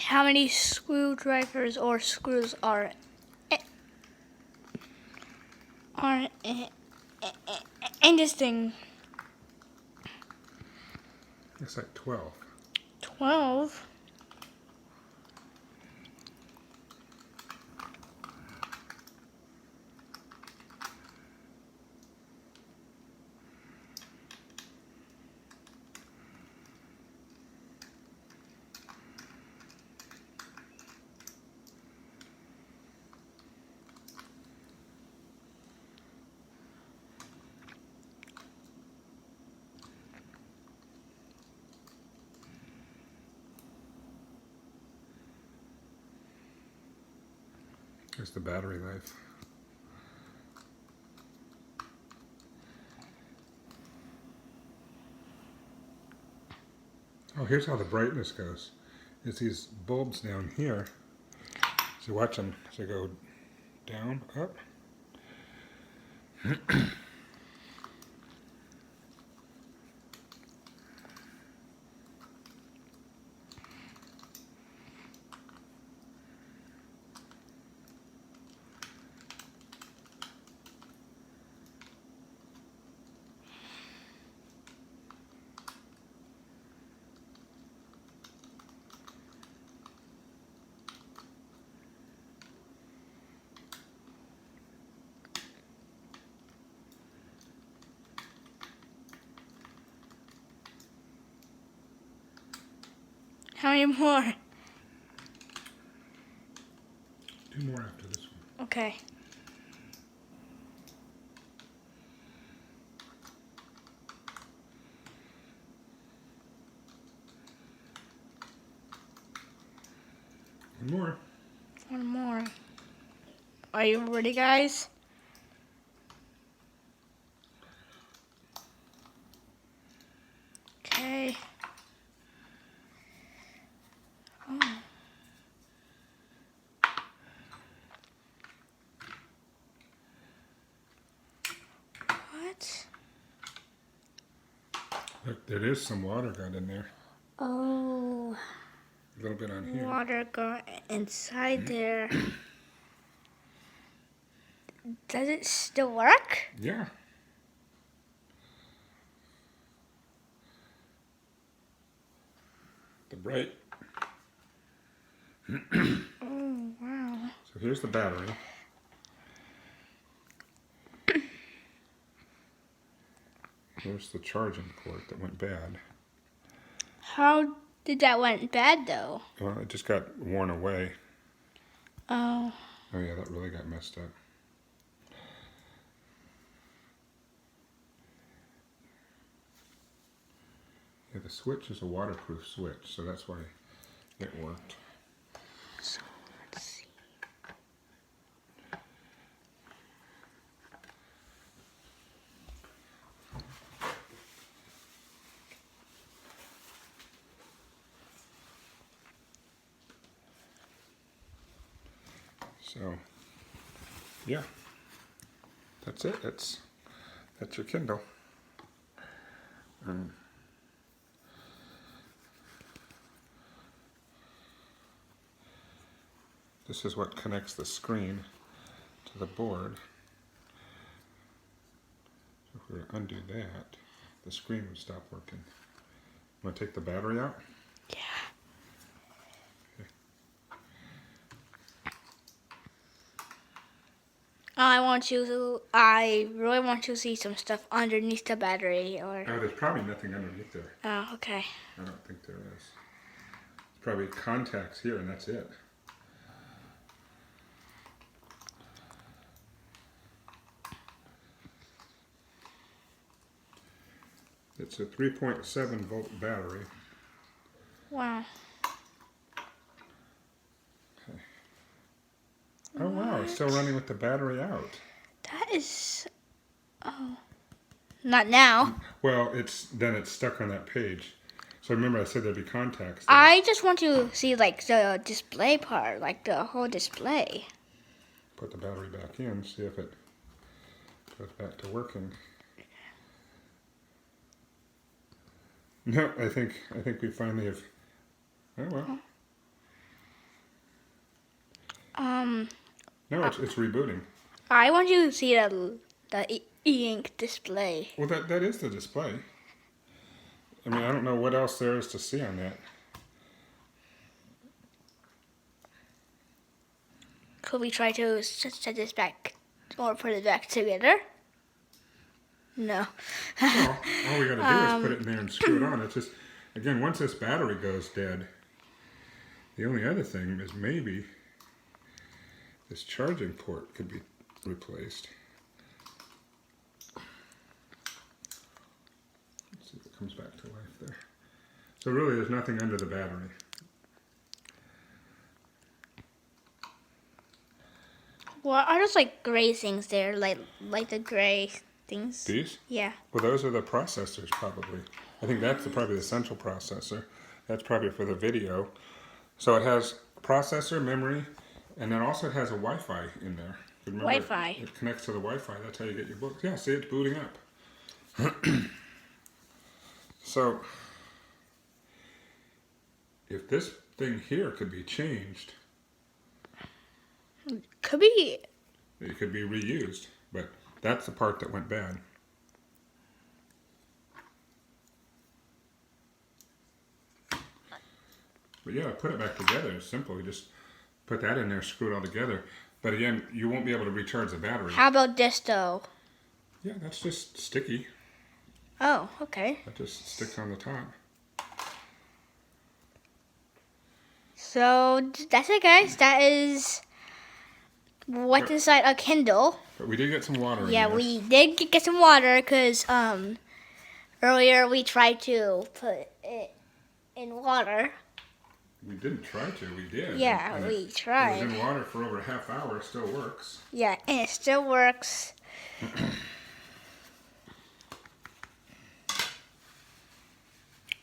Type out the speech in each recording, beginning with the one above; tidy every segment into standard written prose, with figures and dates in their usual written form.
how many screwdrivers or screws are in this thing? It's like 12. 12? Here's the battery life. Oh, here's how the brightness goes. It's these bulbs down here. So watch them as they go down, up. How many more? 2 more after this one. Okay. One more. One more. Are you ready, guys? Okay. Oh. What? Look, there is some water got in there. Oh. A little bit on here. Water got inside there. Does it still work? Yeah. The bright. Oh, wow. So here's the battery. Here's the charging port that went bad. How did that went bad, though? Well, it just got worn away. Oh. Oh yeah, that really got messed up. Yeah, the switch is a waterproof switch, so that's why it worked. So, let's see. So, yeah, that's it. That's your Kindle. And this is what connects the screen to the board. So if we were to undo that, the screen would stop working. Want to take the battery out? Yeah. I really want to see some stuff underneath the battery, or. Oh, there's probably nothing underneath there. Oh, okay. I don't think there is. It's probably contacts here, and that's it. It's a 3.7 volt battery. Wow. Okay. Oh wow, it's still running with the battery out. That is. Oh. Not now. Well, it's stuck on that page. So remember I said there'd be contacts there. I just want to see like the display part, like the whole display. Put the battery back in, see if it goes back to working. No, I think we finally have. Oh well. No, it's rebooting. I want you to see the e-ink display. Well, that is the display. I mean, I don't know what else there is to see on that. Could we try to set this back or put it back together? No. Well, all we got to do is put it in there and screw it on. It's just, again, once this battery goes dead, the only other thing is maybe this charging port could be replaced. Let's see if it comes back to life there. So really, there's nothing under the battery. Well, are those like gray things there, like the gray things? These? Yeah. Well, those are the processors, probably. I think that's probably the central processor. That's probably for the video. So it has processor, memory, and then also it has a Wi-Fi in there. Remember, Wi-Fi. It connects to the Wi-Fi. That's how you get your books. Yeah, see, it's booting up. So, if this thing here could be changed, Could be. it could be reused. But that's the part that went bad. But yeah, put it back together. It's simple. You just put that in there, screw it all together. But again, you won't be able to recharge the battery. How about this though? Yeah, that's just sticky. Oh, okay. That just sticks on the top. So that's it, guys. That is what's inside a Kindle. But we did get some water in Yeah, there. we did get some water because earlier we tried to put it in water. We didn't try to, we did. Yeah, And we It was tried. in water for over a half hour. It still works. Yeah, and it still works.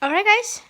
All right, guys.